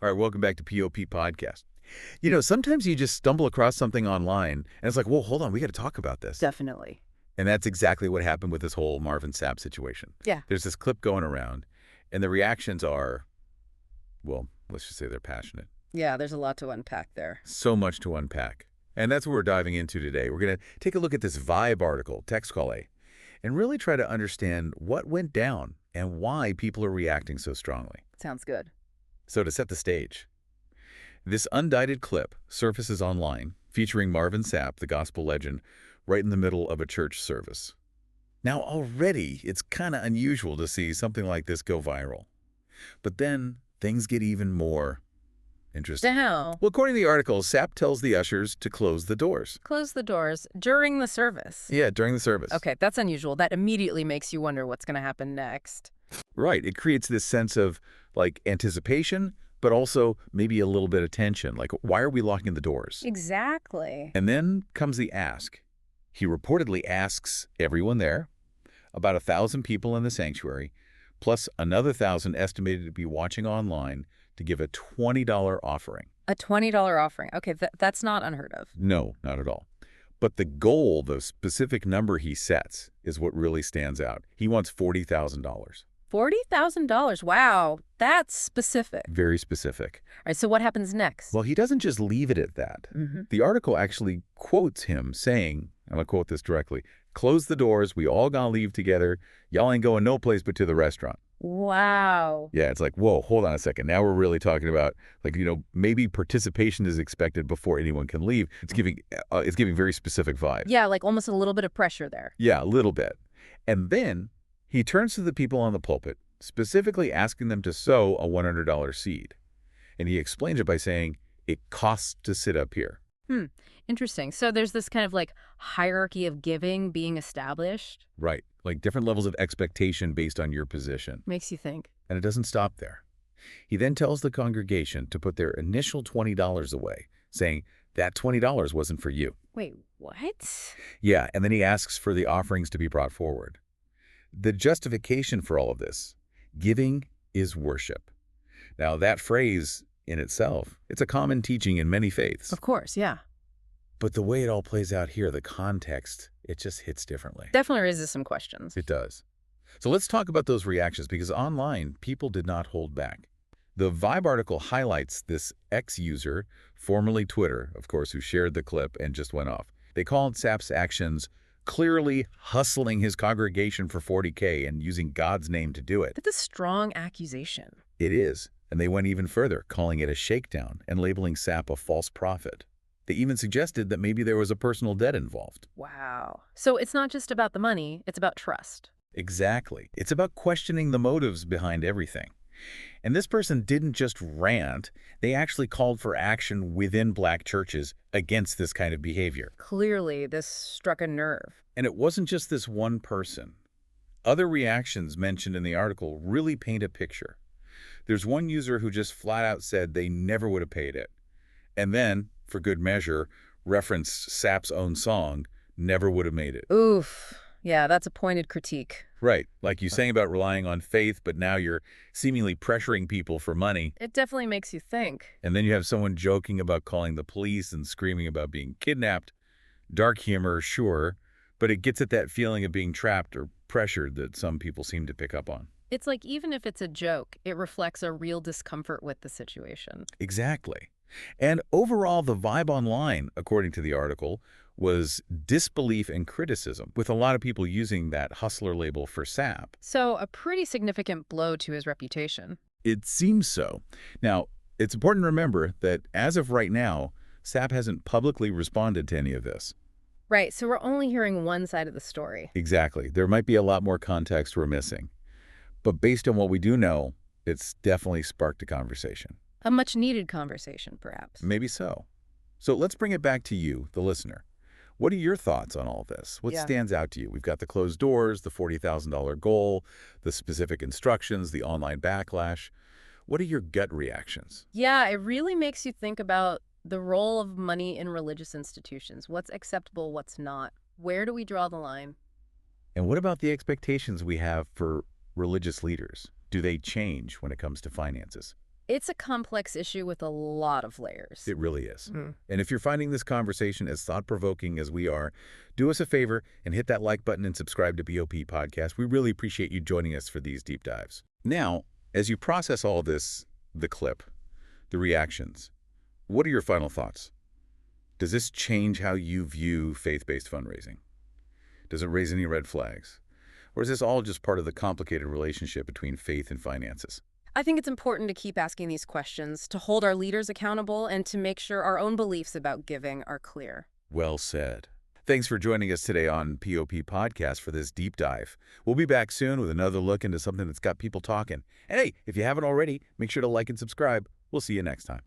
All right, welcome back to POP Podcast. Sometimes you just stumble across something online, and it's like, whoa, hold on, we got to talk about this. Definitely. And that's exactly what happened with this whole Marvin Sapp situation. Yeah. There's this clip going around, and the reactions are, well, let's just say they're passionate. Yeah, there's a lot to unpack there. So much to unpack. And that's what we're diving into today. We're going to take a look at this Vibe article, Text Call A, and really try to understand what went down and why people are reacting so strongly. Sounds good. So to set the stage, this undated clip surfaces online featuring Marvin Sapp, the gospel legend, right in the middle of a church service. Now already it's kind of unusual to see something like this go viral. But then things get even more interesting. How? Well, according to the article, Sapp tells the ushers to close the doors. Close the doors during the service. Yeah, during the service. Okay, that's unusual. That immediately makes you wonder what's going to happen next. Right. It creates this sense of, anticipation, but also maybe a little bit of tension. Like, why are we locking the doors? Exactly. And then comes the ask. He reportedly asks everyone there, about 1,000 people in the sanctuary, plus another 1,000 estimated to be watching online, to give a $20 offering. A $20 offering. Okay, that's not unheard of. No, not at all. But the goal, the specific number he sets, is what really stands out. He wants $40,000. $40,000. Wow, that's specific. Very specific. All right, so what happens next? Well, he doesn't just leave it at that. The article actually quotes him saying, I'm going to quote this directly, "Close the doors, we all gonna leave together. Y'all ain't going no place but to the restaurant." Wow. Yeah, it's like, whoa, hold on a second. Now we're really talking about, maybe participation is expected before anyone can leave. It's giving very specific vibes. Yeah, like almost a little bit of pressure there. Yeah, a little bit. And then he turns to the people on the pulpit, specifically asking them to sow a $100 seed. And he explains it by saying, it costs to sit up here. Interesting. So there's this kind of hierarchy of giving being established. Right, like different levels of expectation based on your position. Makes you think. And it doesn't stop there. He then tells the congregation to put their initial $20 away, saying that $20 wasn't for you. Wait, what? Yeah, and then he asks for the offerings to be brought forward. The justification for all of this, giving is worship. Now, that phrase in itself, it's a common teaching in many faiths. Of course, yeah. But the way it all plays out here, the context, it just hits differently. Definitely raises some questions. It does. So let's talk about those reactions, because online, people did not hold back. The Vibe article highlights this ex-user, formerly Twitter, of course, who shared the clip and just went off. They called Sapp's actions clearly hustling his congregation for $40K and using God's name to do it. That's a strong accusation. It is. And they went even further, calling it a shakedown and labeling Sapp a false prophet. They even suggested that maybe there was a personal debt involved. Wow. So it's not just about the money, it's about trust. Exactly. It's about questioning the motives behind everything. And this person didn't just rant, they actually called for action within black churches against this kind of behavior. Clearly, this struck a nerve. And it wasn't just this one person. Other reactions mentioned in the article really paint a picture. There's one user who just flat out said they never would have paid it. And then, for good measure, referenced Sapp's own song, "Never Would Have Made It." Oof. Yeah, that's a pointed critique. Right, like you saying about relying on faith, but now you're seemingly pressuring people for money. It definitely makes you think. And then you have someone joking about calling the police and screaming about being kidnapped. Dark humor, sure, but it gets at that feeling of being trapped or pressured that some people seem to pick up on. It's like even if it's a joke, it reflects a real discomfort with the situation. Exactly. And overall, the vibe online, according to the article, was disbelief and criticism, with a lot of people using that hustler label for Sapp. So a pretty significant blow to his reputation. It seems so. Now, it's important to remember that as of right now, Sapp hasn't publicly responded to any of this. Right, so we're only hearing one side of the story. Exactly. There might be a lot more context we're missing. But based on what we do know, it's definitely sparked a conversation. A much-needed conversation, perhaps. Maybe so. So let's bring it back to you, the listener. What are your thoughts on all this? What stands out to you? We've got the closed doors, the $40,000 goal, the specific instructions, the online backlash. What are your gut reactions? Yeah, it really makes you think about the role of money in religious institutions. What's acceptable, what's not? Where do we draw the line? And what about the expectations we have for religious leaders? Do they change when it comes to finances? It's a complex issue with a lot of layers. It really is. Mm. And if you're finding this conversation as thought-provoking as we are, do us a favor and hit that like button and subscribe to BOP Podcast. We really appreciate you joining us for these deep dives. Now, as you process all this, the clip, the reactions, what are your final thoughts? Does this change how you view faith-based fundraising? Does it raise any red flags? Or is this all just part of the complicated relationship between faith and finances? I think it's important to keep asking these questions, to hold our leaders accountable, and to make sure our own beliefs about giving are clear. Well said. Thanks for joining us today on POP Podcast for this deep dive. We'll be back soon with another look into something that's got people talking. And hey, if you haven't already, make sure to like and subscribe. We'll see you next time.